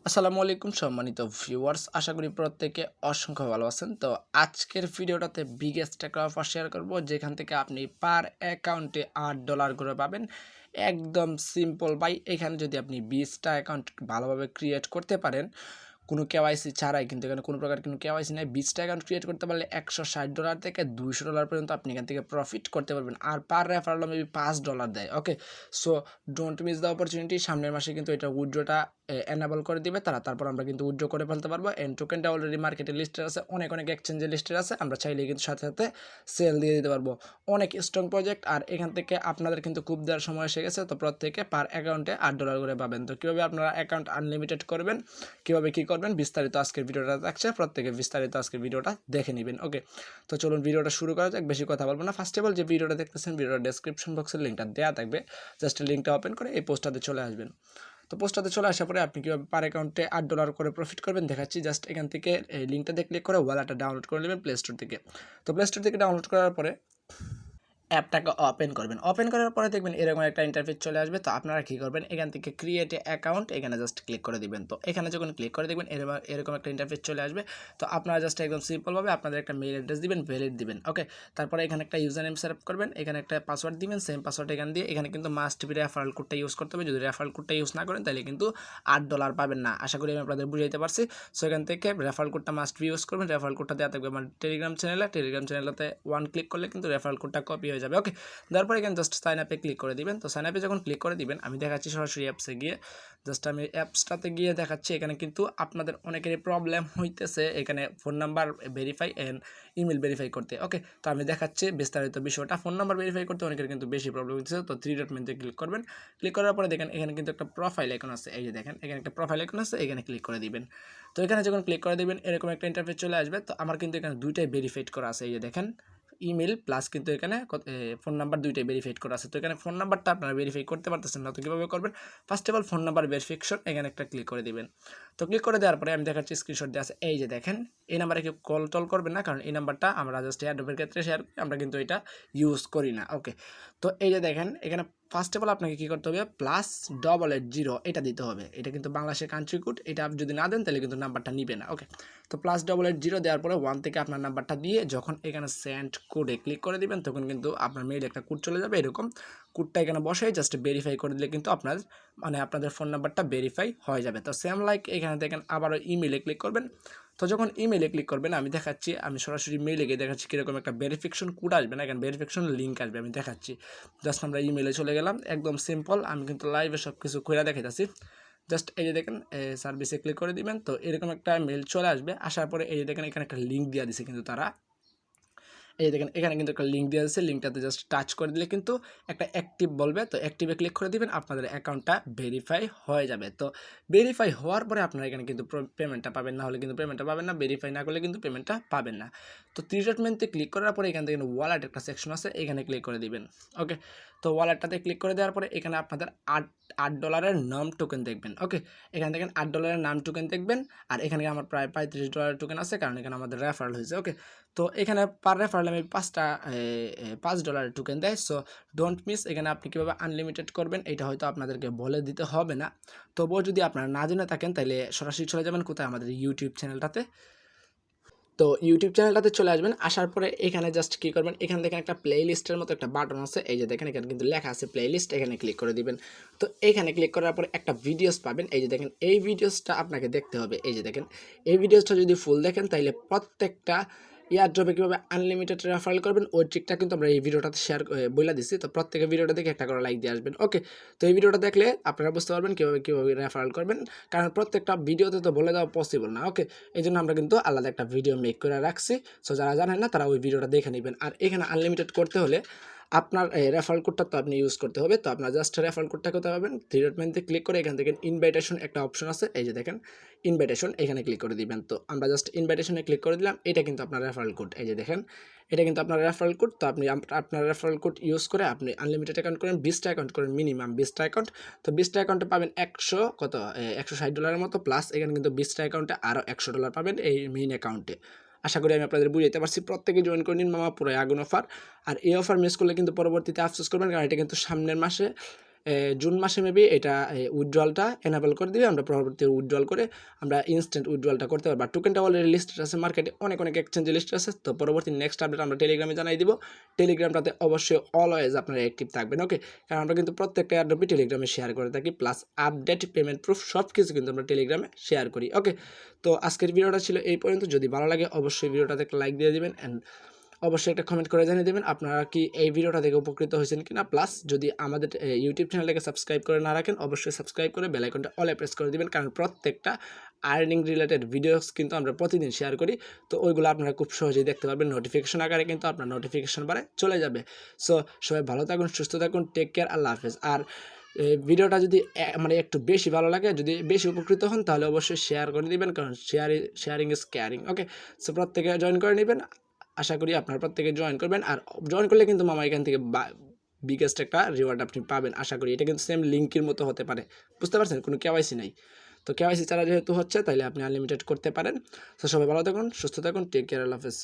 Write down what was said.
আসসালামু আলাইকুম সম্মানিত ভিউয়ার্স, আশা করি প্রত্যেকে অসংখ্য ভালো আছেন। তো আজকের ভিডিওটাতে বিগেস্ট একটা অফার শেয়ার করব, যেখান থেকে আপনি পার অ্যাকাউন্টে $8 করে পাবেন। একদম সিম্পল ভাই। এখানে যদি আপনি 20টা অ্যাকাউন্ট ভালোভাবে ক্রিয়েট করতে পারেন, কোনো কেওয়াইসি ছাড়াই, কিন্তু এখানে কোনো প্রকার কোনো কেওয়াইসি নাই, 20টা অ্যাকাউন্ট ক্রিয়েট করতে পারলে $160 থেকে $200 পর্যন্ত আপনি এখান থেকে প্রফিট করতে পারবেন। আর পার রেফারেল মেবি $5 দেয়। Okay, so don't miss the opportunity. সামনের মাসে কিন্তু এটা উইথড্রটা এনাবল করে দিবে তারা, তারপর আমরা কিন্তু উইথড্র করে ফেলতে পারবো। এন্ড টোকেনটা অলরেডি মার্কেটে লিস্টেড আছে, অনেক এক্সচেঞ্জে লিস্টেড আছে। আমরা চাইলে কিন্তু সাথে সাথে সেল দিয়ে দিতে পারবো। অনেক স্ট্রং প্রজেক্ট, আর এখান থেকে আপনাদের কিন্তু খুব দেওয়ার সময় এসে গেছে। তো প্রত্যেকে পার অ্যাকাউন্টে $8 করে পাবেন। তো কীভাবে আপনারা অ্যাকাউন্ট আনলিমিটেড করবেন, কীভাবে কী করবেন, বিস্তারিত আজকের ভিডিওটা থাকছে। প্রত্যেকে বিস্তারিত আজকের ভিডিওটা দেখে নেবেন। ওকে, তো চলুন ভিডিওটা শুরু করা যাক। বেশি কথা বলবো না। ফার্স্ট অফ অল যে ভিডিওটা দেখতেছেন, ভিডিওর ডেসক্রিপশন বক্সের লিঙ্কটা দেওয়া থাকবে। জাস্ট লিঙ্কটা ওপেন করে এই পোস্টটাতে চলে আসবেন। তো পোস্টটাতে চলে আসার পরে আপনি কীভাবে পার অ্যাকাউন্টে $8 করে প্রফিট করবেন দেখাচ্ছি। জাস্ট এখান থেকে এই লিঙ্কটাতে ক্লিক করে ওয়ালেটটা ডাউনলোড করে নেবেন প্লে স্টোর থেকে। তো প্লে স্টোর থেকে ডাউনলোড করার পরে অ্যাপটাকে ওপেন করবেন। ওপেন করার পরে দেখবেন এরকম একটা ইন্টারফেস চলে আসবে। তো আপনারা কী করবেন, এখান থেকে ক্রিয়েট এ অ্যাকাউন্ট এখানে জাস্ট ক্লিক করে দিবেন। তো এখানে যখন ক্লিক করে দেখবেন এরকম একটা ইন্টারফেস চলে আসবে। তো আপনারা জাস্ট একদম সিম্পলভাবে আপনাদের একটা মেইল অ্যাড্রেস দিবেন, ভ্যালিড দিবেন। ওকে, তারপরে এখানে একটা ইউজার নেম সেট আপ করবেন, এখানে একটা পাসওয়ার্ড দিবেন, সেম পাসওয়ার্ড এখানে দিয়ে এখানে কিন্তু মাস্ট বি রেফারেল কোডটা ইউজ করতে হবে। যদি রেফারেল কোডটা ইউজ না করেন তাহলে কিন্তু $8 পাবেন না। আশা করি আমি আপনাদের বুঝাইতে পারছি। সো এখান থেকে রেফারেল কোডটা মাস্ট বি ইউজ করবেন। রেফারেল কোডটা দেওয়া থাকবে আমার টেলিগ্রাম চ্যানেলতে ওয়ান ক্লিক করলে কিন্তু রেফারেল কোডটা কপি হয়ে যাবে। ওকে, তারপর এখানে জাস্ট সাইন আপে ক্লিক করে দিবেন। তো সাইন আপে যখন ক্লিক করে দিবেন, আমি দেখাচ্ছি সরাসরি অ্যাপসে গিয়ে। জাস্ট আমি অ্যাপসটাতে গিয়ে দেখাচ্ছি। এখানে কিন্তু আপনাদের অনেকেরই প্রবলেম হইতেছে এখানে phone number verify and email verify করতে। ওকে, তো আমি দেখাচ্ছি বিস্তারিত বিষয়টা। ফোন নাম্বার ভেরিফাই করতে অনেকের কিন্তু বেশি প্রবলেম হইতেছে। তো থ্রি ডট মেনুতে ক্লিক করবেন। ক্লিক করার পরে দেখেন এখানে কিন্তু একটা প্রোফাইল আইকন আছে। এই যে দেখেন এখানে একটা প্রোফাইল আইকন আছে, এখানে ক্লিক করে দিবেন। তো এখানে যখন ক্লিক করে দিবেন এরকম একটা ইন্টারফেস চলে আসবে। তো আমার কিন্তু এখানে দুইটাই ভেরিফাইড করা আছে। এই যে দেখেন ইমেল প্লাস কিন্তু এখানে ফোন নাম্বার দুইটাই ভেরিফাইড করা আছে। তো এখানে ফোন নাম্বারটা আপনারা ভেরিফাই করতে পারতেছেন না। তো কীভাবে করবেন, first of all phone number verification এখানে একটা ক্লিক করে দিবেন। তো ক্লিক করে দেওয়ার পরে আমি দেখাচ্ছি স্ক্রিনশট দেওয়া আছে। এই যে দেখেন এই নাম্বারে কেউ কল টল করবেন না, কারণ এই নাম্বারটা আমরা জাস্ট এয়ারড্রপের ক্ষেত্রে শেয়ার করি, আমরা কিন্তু এটা ইউজ করি না। ওকে, তো এই যে দেখেন এখানে ফার্স্ট অফ অল আপনাকে কী করতে হবে, +880 এটা দিতে হবে। এটা কিন্তু বাংলাদেশের কান্ট্রি কোড, এটা যদি না দেন তাহলে কিন্তু নাম্বারটা নিবে না। ওকে, তো +880 দেওয়ার পরে 1 থেকে আপনার নাম্বারটা দিয়ে যখন এখানে সেন্ড কোডে ক্লিক করে দিবেন, তখন কিন্তু আপনার মেইলে একটা কোড চলে যাবে। এরকম কোডটা এখানে বসাই জাস্ট ভেরিফাই করে দিলে কিন্তু আপনাদের ফোন নাম্বারটা ভেরিফাই হয়ে যাবে। তো সেম লাইক এখানে দেখেন আবারও ইমেলে ক্লিক করবেন। তো যখন ইমেলে ক্লিক করবেন আমি দেখাচ্ছি, আমি সরাসরি মেইলে গিয়ে দেখাচ্ছি কীরকম একটা ভেরিফিকেশন কোড আসবে না, এখানে ভেরিফিকেশন লিঙ্ক আসবে। আমি দেখাচ্ছি, জাস্ট আমরা ইমেলে চলে গেলাম। একদম সিম্পল, আমি কিন্তু লাইভে সব কিছু করে দেখাইতেছি। জাস্ট এই যে দেখেন সার্ভিসে ক্লিক করে দিবেন। তো এরকম একটা মেল চলে আসবে। আসার পরে এই যে দেখেন এখানে একটা লিঙ্ক দিয়ে দিছে কিন্তু তারা। এই দেখেন এখানে কিন্তু একটা লিঙ্ক দেওয়া আছে, লিঙ্কটাতে জাস্ট টাচ করে দিলে কিন্তু একটা অ্যাক্টিভ বলবে। তো অ্যাক্টিভে ক্লিক করে দিবেন, আপনাদের অ্যাকাউন্টটা ভেরিফাই হয়ে যাবে। তো ভেরিফাই হওয়ার পরে আপনারা এখানে কিন্তু পেমেন্টটা পাবেন, না হলে কিন্তু পেমেন্টটা পাবেন না। ভেরিফাই না করলে কিন্তু পেমেন্টটা পাবেন না। তো থ্রি ডট মেনুতে ক্লিক করার পরে এখান থেকে ওয়ালেট একটা সেকশন আছে, এখানে ক্লিক করে দিবেন। ওকে, তো ওয়ালেটটাতে ক্লিক করে দেওয়ার পরে এখানে আপনাদের $8 নাম টোকেন দেখবেন। ওকে, এখান থেকে $8 নাম টোকেন দেখবেন। আর এখানে আমার প্রায় $35 টোকেন আছে, কারণ এখানে আমাদের রেফারেল হয়েছে। ওকে, তো এখানে পার রেফারেল আমি $5 টোকেন দেয়। So don't miss. এখানে আপনি কীভাবে আনলিমিটেড করবেন এটা হয়তো আপনাদেরকে বলে দিতে হবে না। তবুও যদি আপনারা না জেনে থাকেন তাহলে সরাসরি চলে যাবেন কোথায়, আমাদের ইউটিউব চ্যানেলটাতে। তো ইউটিউব চ্যানেলটাতে চলে আসবেন। আসার পরে এখানে জাস্ট কী করবেন, এখানে দেখেন একটা প্লে লিস্টের মতো একটা বাটন আছে। এই যে দেখেন এখানে কিন্তু লেখা আছে প্লে লিস্ট, এখানে ক্লিক করে দিবেন। তো এখানে ক্লিক করার পরে একটা ভিডিওস পাবেন। এই যে দেখেন এই ভিডিওসটা আপনাকে দেখতে হবে। এই যে দেখেন এই ভিডিওসটা যদি ফুল দেখেন তাহলে প্রত্যেকটা এয়ারড্রপে কীভাবে আনলিমিটেড রেফারেল করবেন ওই ট্রিকটা কিন্তু আমরা এই ভিডিওটাতে শেয়ার বলে দিচ্ছি। তো প্রত্যেকে ভিডিওটা দেখে একটা করে লাইক দিয়ে আসবেন। ওকে, তো এই ভিডিওটা দেখলে আপনারা বুঝতে পারবেন কীভাবে রেফারেল করবেন, কারণ প্রত্যেকটা ভিডিওতে তো বলে দেওয়া পসিবল না। ওকে, এই জন্য আমরা কিন্তু আলাদা একটা ভিডিও মেক করে রাখছি। সো যারা জানেন না তারা ওই ভিডিওটা দেখে নেবেন। আর এখানে আনলিমিটেড করতে হলে আপনার রেফারেল কোডটা তো আপনি ইউজ করতে হবে। তো আপনার জাস্ট রেফারেল কোডটা করতে পারবেন, থ্রি ডট মেনুতে ক্লিক করে এখান থেকে ইনভাইটেশন একটা অপশন আছে। এই যে দেখেন ইনভাইটেশন, এখানে ক্লিক করে দিবেন। তো আমরা জাস্ট ইনভাইটেশনে ক্লিক করে দিলাম। এটা কিন্তু আপনার রেফারেল কোড। এই যে দেখেন এটা কিন্তু আপনার রেফারেল কোড। তো আপনি আপনার রেফারেল কোড ইউজ করে আপনি আনলিমিটেড অ্যাকাউন্ট করেন, 20টা অ্যাকাউন্ট করেন, মিনিমাম 20টা অ্যাকাউন্ট। তো 20টা অ্যাকাউন্টে পাবেন $160 মতো, প্লাস এখানে কিন্তু 20টা অ্যাকাউন্টে আরও $100 পাবেন এই মেইন অ্যাকাউন্টে। আশা করি আমি আপনাদের বুঝাইতে পারছি। প্রত্যেকে জয়েন করে নিন, মামা পুরো আগুন অফার। আর এই অফার মিস করলে কিন্তু পরবর্তীতে আফসোস করবেন, কারণ এটা কিন্তু সামনের মাসে জুন মাসে মেবি এটা উইথড্রলটা এনাবেল করে দিবে, আমরা পরবর্তী উইথড্রল করে আমরা ইনস্ট্যান্ট উইথড্রলটা করতে পারবো। আর টোকেনটা অলরেডি লিস্টেড আছে মার্কেটে, অনেক এক্সচেঞ্জে লিস্টেড আছে। তো পরবর্তী নেক্সট আপডেট আমরা টেলিগ্রামে জানাই দিব। টেলিগ্রামটাতে অবশ্যই অলওয়েজ আপনারা অ্যাক্টিভ থাকবেন, ওকে? কারণ আমরা কিন্তু প্রত্যেকটা এয়ারড্রপই টেলিগ্রামে শেয়ার করে থাকি, প্লাস আপডেট, পেমেন্ট প্রুফ সব কিছু কিন্তু আমরা টেলিগ্রামে শেয়ার করি, ওকে? তো আজকের ভিডিওটা ছিল এই পর্যন্ত। যদি ভালো লাগে অবশ্যই ভিডিওটাতে একটা লাইক দিয়ে দিবেন, অ্যান্ড অবশ্যই একটা কমেন্ট করে জানিয়ে দেবেন আপনারা কি এই ভিডিওটা থেকে উপকৃত হয়েছেন কিনা। প্লাস যদি আমাদের ইউটিউব চ্যানেলটাকে সাবস্ক্রাইব করে না রাখেন, অবশ্যই সাবস্ক্রাইব করে বেল আইকনটা অলে প্রেস করে দিবেন, কারণ প্রত্যেকটা আর্নিং রিলেটেড ভিডিওস কিন্তু আমরা প্রতিদিন শেয়ার করি। তো ওইগুলো আপনারা খুব সহজেই দেখতে পারবেন, নোটিফিকেশন আকারে কিন্তু আপনার নোটিফিকেশন বারে চলে যাবে। সো সবাই ভালো থাকুন, সুস্থ থাকুন, টেক কেয়ার, আল্লাহ হাফেজ। আর ভিডিওটা যদি মানে একটু বেশি ভালো লাগে, যদি বেশি উপকৃত হন, তাহলে অবশ্যই শেয়ার করে দিবেন, কারণ sharing is caring, okay? So প্রত্যেকে জয়েন করে নেবেন, আশা করি আপনারা প্রত্যেকে জয়েন করবেন। আর জয়েন করলে কিন্তু মামা এখান থেকে বিগেস্ট একটা রিওয়ার্ড আপনি পাবেন, আশা করি। এটা কিন্তু সেম লিঙ্কের মতো হতে পারে, বুঝতে পারছেন? কোনো কেওয়াইসি নাই। তো কেওয়াইসি ছাড়া যেহেতু হচ্ছে, তাইলে আপনি আনলিমিটেড করতে পারেন। তো সবাই ভালো থাকুন, সুস্থ থাকুন, টেক কেয়ার, আল্লাহ হাফেজ।